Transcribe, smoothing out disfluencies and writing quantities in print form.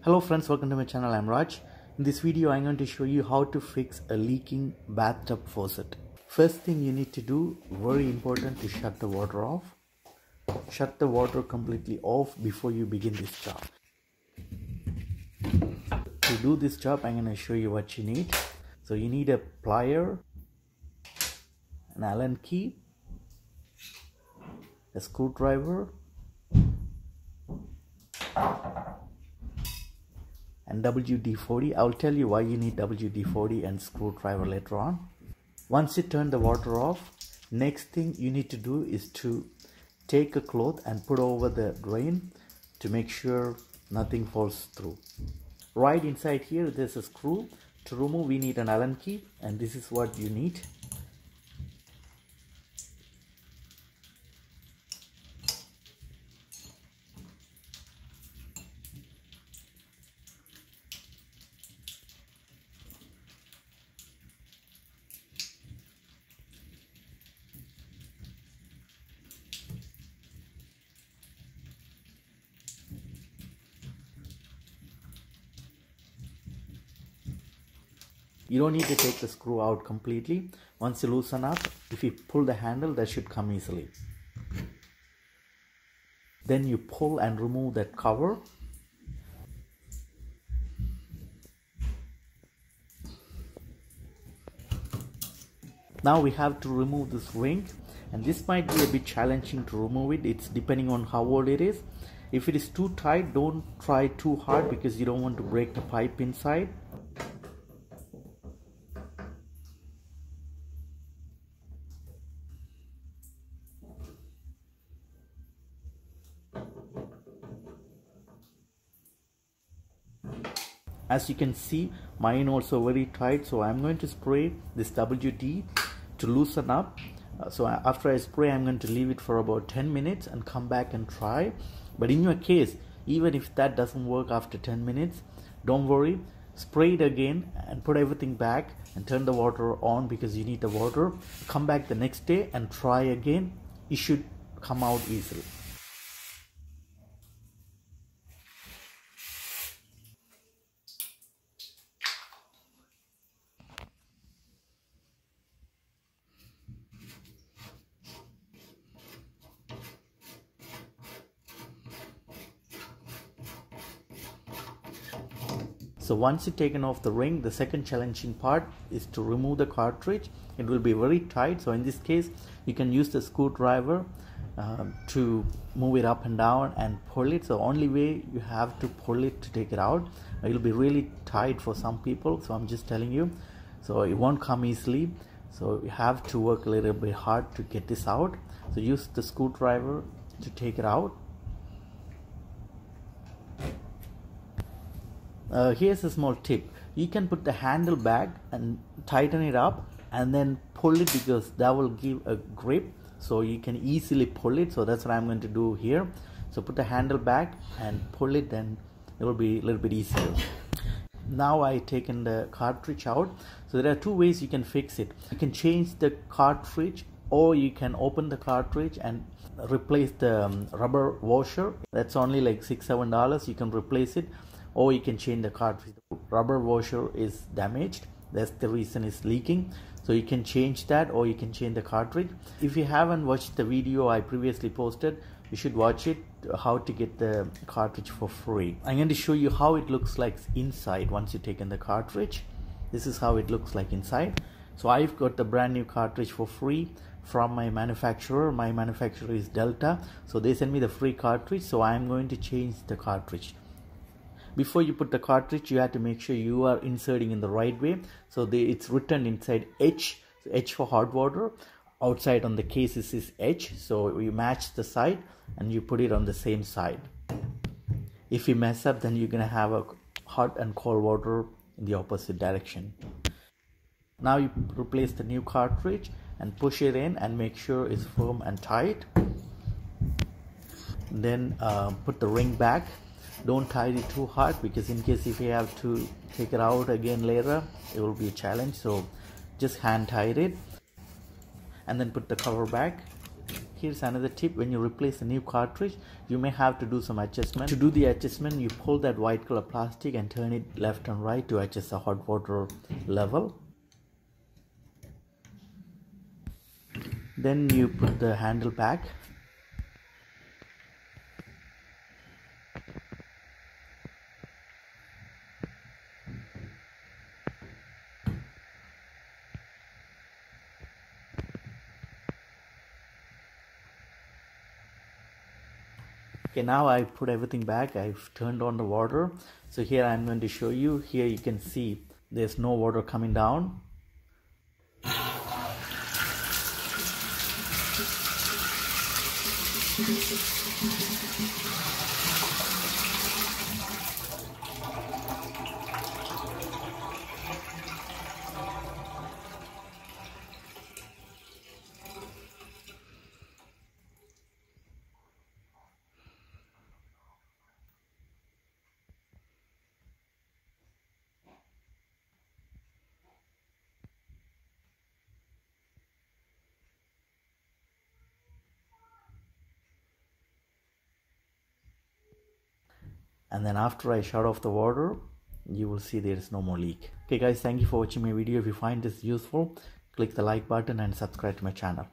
Hello friends, welcome to my channel. I'm Raj. In this video I'm going to show you how to fix a leaking bathtub faucet. First thing you need to do, very important, to shut the water off. Shut the water completely off before you begin this job. To do this job I'm going to show you what you need. So you need a plier, an Allen key, a screwdriver, and WD-40. I'll tell you why you need WD-40 and screwdriver later on. Once you turn the water off, next thing you need to do is to take a cloth and put over the drain to make sure nothing falls through. Right inside here there's a screw. To remove we need an Allen key, and this is what you need. You don't need to take the screw out completely. Once you loosen up, if you pull the handle, that should come easily. Then you pull and remove that cover. Now we have to remove this ring, and this might be a bit challenging to remove it. It's depending on how old it is. If it is too tight, don't try too hard because you don't want to break the pipe inside. As you can see, mine also very tight, so I'm going to spray this WD to loosen up. So after I spray, I'm going to leave it for about 10 minutes and come back and try. But in your case, even if that doesn't work after 10 minutes, don't worry. Spray it again and put everything back and turn the water on because you need the water. Come back the next day and try again. It should come out easily. So once you've taken off the ring, the second challenging part is to remove the cartridge. It will be very tight, so in this case you can use the screwdriver to move it up and down and pull it. So only way you have to pull it to take it out. It will be really tight for some people, so I'm just telling you. So it won't come easily, so you have to work a little bit hard to get this out. So use the screwdriver to take it out. Here's a small tip. You can put the handle back and tighten it up and then pull it because that will give a grip, so you can easily pull it. So that's what I'm going to do here. So put the handle back and pull it, then it will be a little bit easier. Now I've taken the cartridge out. So there are two ways you can fix it. You can change the cartridge, or you can open the cartridge and replace the rubber washer. That's only like $6-7. You can replace it. Or you can change the cartridge. The rubber washer is damaged, that's the reason it's leaking. So you can change that, or you can change the cartridge. If you haven't watched the video I previously posted, you should watch it, how to get the cartridge for free. I'm going to show you how it looks like inside once you've taken the cartridge. This is how it looks like inside. So I've got the brand new cartridge for free from my manufacturer. My manufacturer is Delta, so they sent me the free cartridge. So I'm going to change the cartridge. Before you put the cartridge, you have to make sure you are inserting in the right way. So it's written inside H, so H for hot water. Outside on the case is H, so you match the side and you put it on the same side. If you mess up, then you're gonna have a hot and cold water in the opposite direction. Now you replace the new cartridge and push it in and make sure it's firm and tight. Then put the ring back. Don't tie it too hard because in case if you have to take it out again later, it will be a challenge. So just hand tie it and then put the cover back. Here's another tip: when you replace a new cartridge, you may have to do some adjustment. To do the adjustment, you pull that white color plastic and turn it left and right to adjust the hot water level. Then you put the handle back. Okay, now I put everything back. I've turned on the water. So here I'm going to show you. Here you can see there's no water coming down. And then after I shut off the water, you will see there is no more leak. Okay guys, thank you for watching my video. If you find this useful, click the like button and subscribe to my channel.